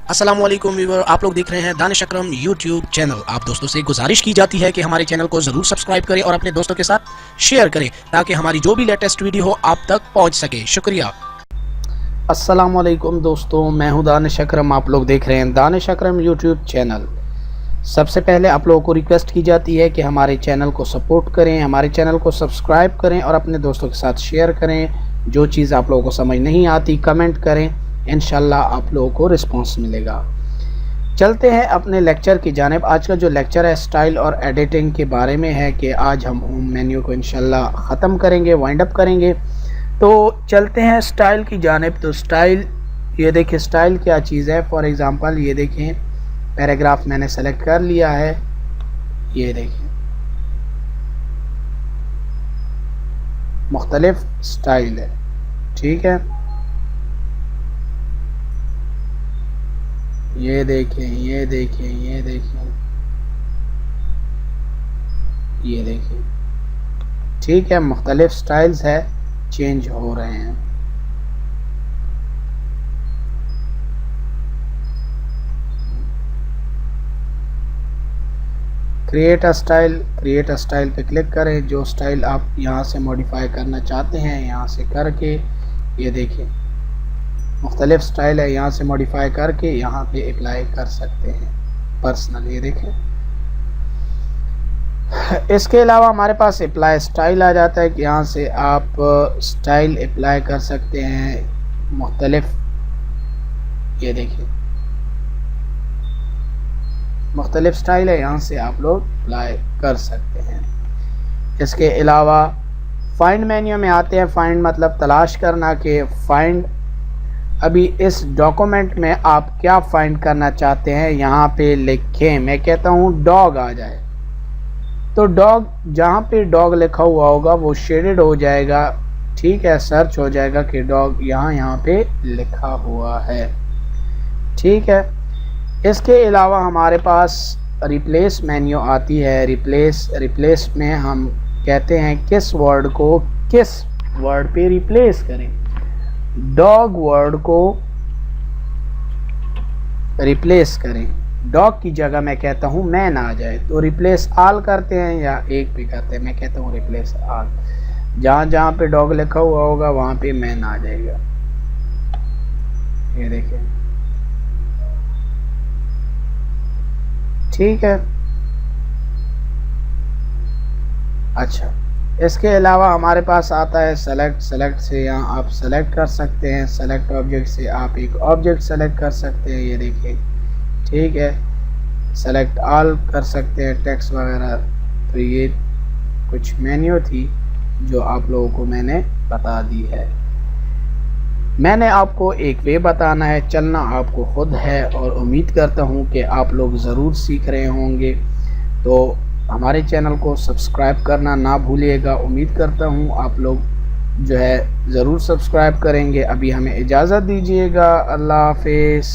अस्सलाम वालेकुम व्यूअर, आप लोग देख रहे हैं दानिश अकरम यूट्यूब चैनल। आप दोस्तों से गुजारिश की जाती है कि हमारे चैनल को ज़रूर सब्सक्राइब करें और अपने दोस्तों के साथ शेयर करें ताकि हमारी जो भी लेटेस्ट वीडियो हो आप तक पहुंच सके। शुक्रिया। अस्सलाम वालेकुम दोस्तों, मैं हूं दानिश अकरम। आप लोग देख रहे हैं दानिश अकरम यूट्यूब चैनल। सबसे पहले आप लोगों को रिक्वेस्ट की जाती है कि हमारे चैनल को सपोर्ट करें, हमारे चैनल को सब्सक्राइब करें और अपने दोस्तों के साथ शेयर करें। जो चीज़ आप लोगों को समझ नहीं आती कमेंट करें, इंशाल्लाह आप लोगों को रिस्पांस मिलेगा। चलते हैं अपने लेक्चर की जानिब। आज का जो लेक्चर है स्टाइल और एडिटिंग के बारे में है कि आज हम होम मेन्यू को इंशाल्लाह ख़त्म करेंगे, वाइंड अप करेंगे। तो चलते हैं स्टाइल की जानिब। तो स्टाइल, ये देखिए स्टाइल क्या चीज़ है। फॉर एग्ज़ाम्पल ये देखें, पैराग्राफ मैंने सेलेक्ट कर लिया है। ये देखें मुख्तलिफ स्टाइल है, ठीक है। ये देखें, ये देखें, ये देखें, ये देखें, ठीक है। मुख्तलिफ स्टाइल्स है, चेंज हो रहे हैं। क्रिएट अ स्टाइल पे क्लिक करें। जो स्टाइल आप यहाँ से मॉडिफाई करना चाहते हैं यहाँ से करके, ये देखिए मुख्तलिफ स्टाइल है, यहाँ से मॉडिफाई करके यहाँ पे अप्लाई कर सकते हैं पर्सनल। ये देखें, इसके अलावा हमारे पास अप्लाई स्टाइल आ जाता है कि यहाँ से आप स्टाइल अप्लाई कर सकते हैं मुख्तलिफ। ये देखिए मुख्तलिफ स्टाइल है, यहाँ से आप लोग अप्लाई कर सकते हैं। इसके अलावा फाइंड मेन्यू में आते हैं। फाइंड मतलब तलाश करना, कि फाइंड अभी इस डॉक्यूमेंट में आप क्या फाइंड करना चाहते हैं यहाँ पे लिखें। मैं कहता हूँ डॉग आ जाए, तो डॉग, जहाँ पे डॉग लिखा हुआ होगा वो शेडेड हो जाएगा, ठीक है। सर्च हो जाएगा कि डॉग यहाँ पे लिखा हुआ है, ठीक है। इसके अलावा हमारे पास रिप्लेस मेन्यू आती है। रिप्लेस में हम कहते हैं किस वर्ड को किस वर्ड पे रिप्लेस करें। डॉग वर्ड को रिप्लेस करें। डॉग की जगह मैं कहता हूँ मैन आ जाए, तो रिप्लेस आल करते हैं या एक भी करते हैं। मैं कहता हूँ रिप्लेस आल। जहाँ पे डॉग लिखा हुआ होगा वहाँ पे मैन आ जाएगा। ये देखिए, ठीक है। अच्छा, इसके अलावा हमारे पास आता है सेलेक्ट से यहाँ आप सेलेक्ट कर सकते हैं। सेलेक्ट ऑब्जेक्ट से आप एक ऑब्जेक्ट सेलेक्ट कर सकते हैं, ये देखिए, ठीक है। सेलेक्ट ऑल कर सकते हैं, टेक्स्ट वगैरह। तो ये कुछ मेन्यू थी जो आप लोगों को मैंने बता दी है। मैंने आपको एक वे बताना है, चलना आपको खुद है, और उम्मीद करता हूँ कि आप लोग ज़रूर सीख रहे होंगे। तो हमारे चैनल को सब्सक्राइब करना ना भूलिएगा। उम्मीद करता हूँ आप लोग जो है ज़रूर सब्सक्राइब करेंगे। अभी हमें इजाज़त दीजिएगा। अल्लाह हाफिज़।